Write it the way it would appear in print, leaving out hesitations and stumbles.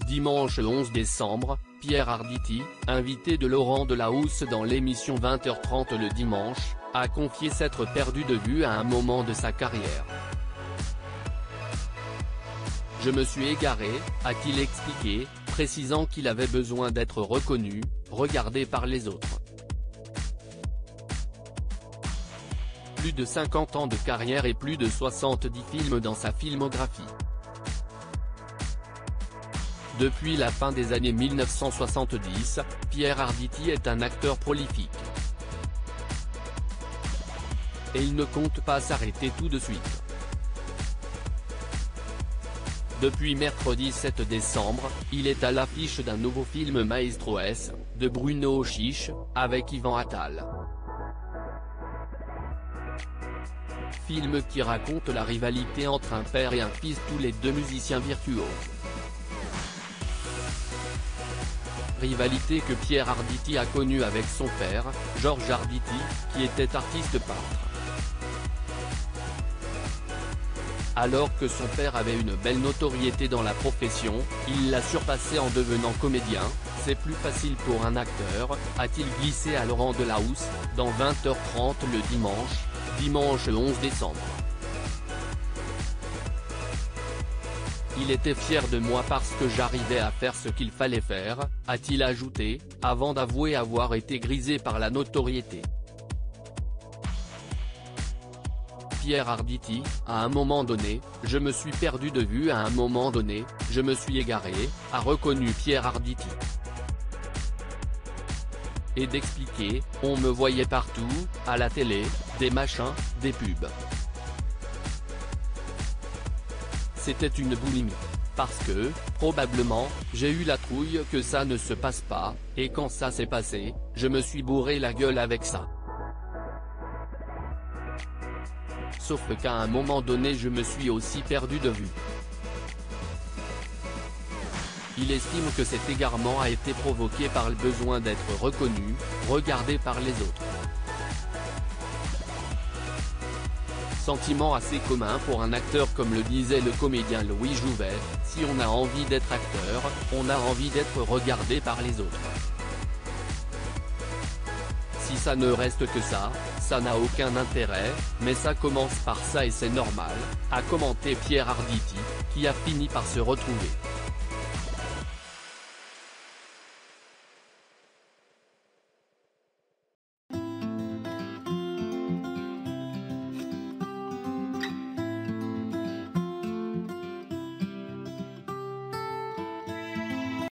Dimanche 11 décembre, Pierre Arditi, invité de Laurent Delahousse dans l'émission 20h30 le dimanche, a confié s'être perdu de vue à un moment de sa carrière. Je me suis égaré, a-t-il expliqué, précisant qu'il avait besoin d'être reconnu, regardé par les autres. Plus de 50 ans de carrière et plus de 70 films dans sa filmographie. Depuis la fin des années 1970, Pierre Arditi est un acteur prolifique. Et il ne compte pas s'arrêter tout de suite. Depuis mercredi 7 décembre, il est à l'affiche d'un nouveau film Maestro S, de Bruno Chiche, avec Yvan Attal. Film qui raconte la rivalité entre un père et un fils, tous les deux musiciens virtuoses. Rivalité que Pierre Arditi a connue avec son père, Georges Arditi, qui était artiste peintre. Alors que son père avait une belle notoriété dans la profession, il l'a surpassé en devenant comédien. C'est plus facile pour un acteur, a-t-il glissé à Laurent Delahousse, dans 20h30 le dimanche 11 décembre. Il était fier de moi parce que j'arrivais à faire ce qu'il fallait faire, a-t-il ajouté, avant d'avouer avoir été grisé par la notoriété. Pierre Arditi, à un moment donné, je me suis perdu de vue à un moment donné, je me suis égaré, a reconnu Pierre Arditi. Et d'expliquer, on me voyait partout, à la télé, des machins, des pubs. C'était une boulimie. Parce que, probablement, j'ai eu la trouille que ça ne se passe pas, et quand ça s'est passé, je me suis bourré la gueule avec ça. Sauf qu'à un moment donné je me suis aussi perdu de vue. Il estime que cet égarement a été provoqué par le besoin d'être reconnu, regardé par les autres. Sentiment assez commun pour un acteur, comme le disait le comédien Louis Jouvet, si on a envie d'être acteur, on a envie d'être regardé par les autres. Si ça ne reste que ça n'a aucun intérêt, mais ça commence par ça et c'est normal, a commenté Pierre Arditi, qui a fini par se retrouver.